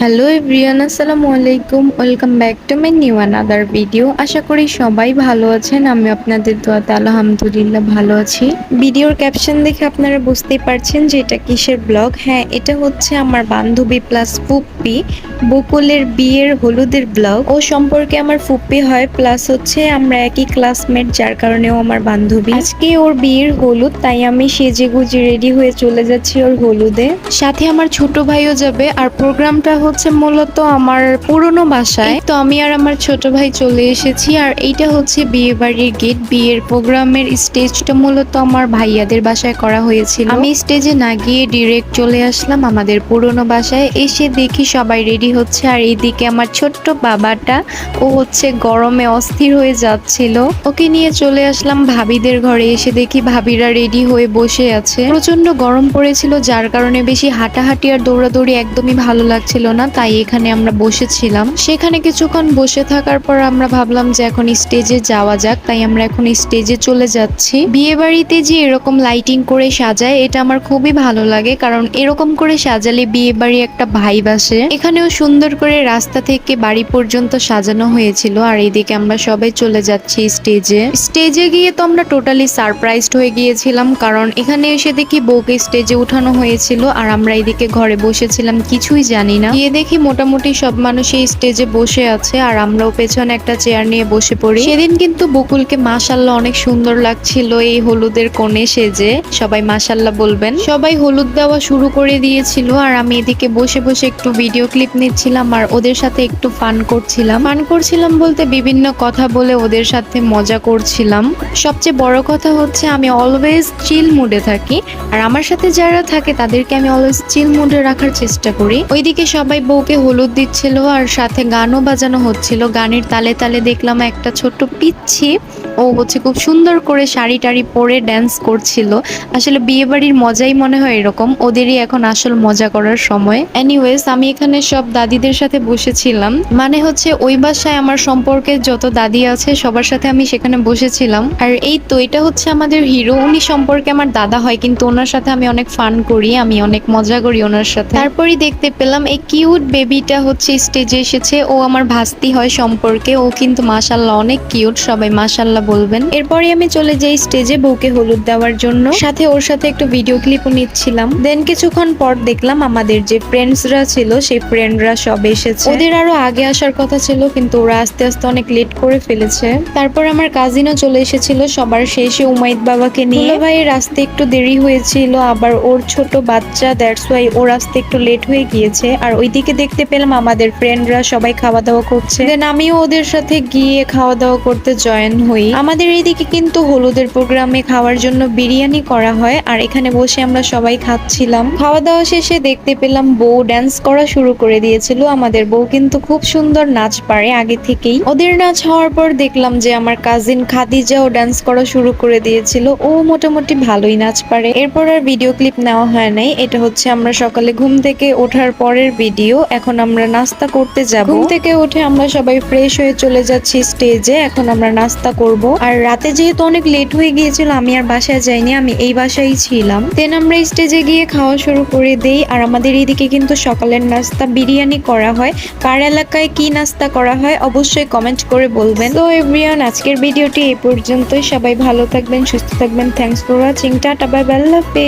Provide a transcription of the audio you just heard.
Hello everyone, আসসালামু আলাইকুম। Welcome back to my new another video. আশা করি সবাই ভালো আছেন। আমি আপনাদের দোয়াতে আলহামদুলিল্লাহ ভালো আছি। ভিডিওর ক্যাপশন দেখে আপনারা বুঝতেই পারছেন যে এটা কিসের ব্লগ। হ্যাঁ, এটা হচ্ছে আমার বান্ধবী প্লাস ফুপ্পি বকুলের বিয়ের হলুদের ব্লগ। ও সম্পর্কে আমার ফুপ্পি হয়, প্লাস হচ্ছে আমরা একই ক্লাসমেট, যার কারণেও আমার বান্ধবী। আজকে ওর বিয়ের হলুদ, তাই আমি সেজে গুজে রেডি হয়ে চলে যাচ্ছি ওর হলুদে। সাথে আমার ছোট ভাইও যাবে। আর প্রোগ্রামটা হচ্ছে মূলত আমার পুরনো বাসায়, তো আমি আর আমার ছোট ভাই চলে এসেছি। আর এইটা হচ্ছে বিয়ে বাড়ির গেট। বিয়ের প্রোগ্রামের স্টেজটা মূলত আমার ভাইয়াদের বাসায় করা হয়েছিল। আমি স্টেজে না গিয়ে ডিরেক্ট চলে আসলাম আমাদের পুরনো বাসায়। এসে দেখি সবাই রেডি হচ্ছে, আর এইদিকে আমার ছোট্ট বাবাটা, ও হচ্ছে গরমে অস্থির হয়ে যাচ্ছিল। ওকে নিয়ে চলে আসলাম ভাবিদের ঘরে। এসে দেখি ভাবিরা রেডি হয়ে বসে আছে। প্রচন্ড গরম পড়েছিল, যার কারণে বেশি হাঁটাহাঁটি আর দৌড়াদৌড়ি একদমই ভালো লাগছিল না, তাই এখানে আমরা বসেছিলাম। সেখানে কিছুক্ষণ বসে থাকার পর আমরা ভাবলাম যে এখন স্টেজে যাওয়া যাক, তাই আমরা এখন স্টেজে চলে যাচ্ছি। বিয়ে বাড়িতে যে এরকম লাইটিং করে সাজায়, এটা আমার খুবই ভালো লাগে, কারণ এরকম করে সাজালে বিয়ে বাড়ি একটা ভাইব আসে। এখানেও সুন্দর করে রাস্তা থেকে বাড়ি পর্যন্ত সাজানো হয়েছিল। আর এইদিকে আমরা সবাই চলে যাচ্ছি স্টেজে গিয়ে তো আমরা টোটালি সারপ্রাইজড হয়ে গিয়েছিলাম, কারণ এখানে এসে দেখি বউকে স্টেজে উঠানো হয়েছিল, আর আমরা এদিকে ঘরে বসেছিলাম কিছুই জানি না। গিয়ে দেখি মোটামুটি সব মানুষ এই স্টেজে বসে আছে, আর আমরাও পেছনে একটা চেয়ার নিয়ে বসে পড়ি। সেদিন কিন্তু বকুলকে মাশাআল্লাহ অনেক সুন্দর লাগছিল এই হলুদের কোণে সেজে। সবাই মাশাআল্লাহ বলবেন। সবাই হলুদ দেওয়া শুরু করে দিয়েছিল, আর আমি এদিকে বসে বসে একটু ভিডিও ক্লিপ নিচ্ছিলাম আর ওদের সাথে একটু ফান করছিলাম বলতে বিভিন্ন কথা বলে ওদের সাথে মজা করছিলাম। সবচেয়ে বড় কথা হচ্ছে আমি অলওয়েজ চিল মুডে থাকি, আর আমার সাথে যারা থাকে তাদেরকে আমি অলওয়েজ চিল মুডে রাখার চেষ্টা করি। ওইদিকে সবাই বউকে হলুদ দিচ্ছিল, আর সাথে গানও বাজানো হচ্ছিল। গানের তালে তালে দেখলাম একটা ছোট্ট পিচ্ছি, ও হচ্ছে খুব সুন্দর করে শাড়ি টাড়ি পরে ড্যান্স করছিল। আসলে বিয়ে বাড়ির মজাই মনে হয় এরকম, ওদেরই এখন আসল মজা করার সময়। এনিওয়েজ, আমি এখানে সব দাদিদের সাথে বসেছিলাম, মানে হচ্ছে ওই বাসায় আমার সম্পর্কের যত দাদি আছে সবার সাথে আমি সেখানে বসেছিলাম। আর এই তো এটা হচ্ছে আমাদের হিরো, উনি সম্পর্কে আমার দাদা হয়, কিন্তু ওনার সাথে আমি অনেক ফান করি, আমি অনেক মজা করি ওনার সাথে। তারপরই দেখতে পেলাম এই কিউট বেবিটা হচ্ছে স্টেজে এসেছে। ও আমার ভাস্তি হয় সম্পর্কে, ও কিন্তু মাশাআল্লাহ অনেক কিউট, সবাই মাশাআল্লাহ বলবেন। এরপরে আমি চলে যাই স্টেজে বউকে হলুদ দেওয়ার জন্য, সাথে ওর সাথে একটু ভিডিও ক্লিপও নিচ্ছিলাম। দেন কিছুক্ষণ পর দেখলাম আমাদের যে ফ্রেন্ডসরা ছিল সেই ফ্রেন্ডরা সব এসেছে। ওদের আরো আগে আসার কথা ছিল, কিন্তু ওরা আস্তে আস্তে অনেক লেট করে ফেলেছে। তারপর আমার কাজিনও চলে এসেছিল সবার শেষে উমাইদ বাবাকে নিয়ে। ভাইয়ের আসতে একটু দেরি হয়েছিল, আবার ওর ছোট বাচ্চা, দ্যাটস ওয়াই ওর আসতে একটু লেট হয়ে গিয়েছে। আর ওইদিকে দেখতে পেলাম আমাদের ফ্রেন্ডরা সবাই খাওয়া দাওয়া করছে। দেন আমিও ওদের সাথে গিয়ে খাওয়া দাওয়া করতে জয়েন হই। আমাদের এইদিকে কিন্তু হলুদের প্রোগ্রামে খাওয়ার জন্য বিরিয়ানি করা হয়, আর এখানে বসে আমরা সবাই খাচ্ছিলাম। খাওয়া দাওয়া শেষে দেখতে পেলাম বউ ড্যান্স করা শুরু করে দিয়েছিল। আমাদের বউ কিন্তু খুব সুন্দর নাচ পারে আগে থেকেই। ওদের নাচ হওয়ার পর দেখলাম যে আমার কাজিন খাদিজাও ড্যান্স করা শুরু করে দিয়েছিল। ও মোটামুটি ভালোই নাচ পারে। এরপর আর ভিডিও ক্লিপ নেওয়া হয় নাই। এটা হচ্ছে আমরা সকালে ঘুম থেকে ওঠার পরের ভিডিও। এখন আমরা নাস্তা করতে যাব। ঘুম থেকে উঠে আমরা সবাই ফ্রেশ হয়ে চলে যাচ্ছি স্টেজে। এখন আমরা নাস্তা করব। আর রাতে যেহেতু অনেক লেট হয়ে গিয়েছিল, আমি আর বাসায় যাইনি, আমি এই বাসায় ছিলাম। দেন আমরা স্টেজে গিয়ে খাওয়া শুরু করে দেই। আর আমাদের এইদিকে কিন্তু সকালের নাস্তা বিরিয়ানি করা হয়। কার এলাকায় কি নাস্তা করা হয় অবশ্যই কমেন্ট করে বলবেন। তো এভরিওয়ান, আজকের ভিডিওটি এই পর্যন্তই। সবাই ভালো থাকবেন, সুস্থ থাকবেন। Thanks for watching. টাটা, বাই বাই, আল্লাহ হাফেজ।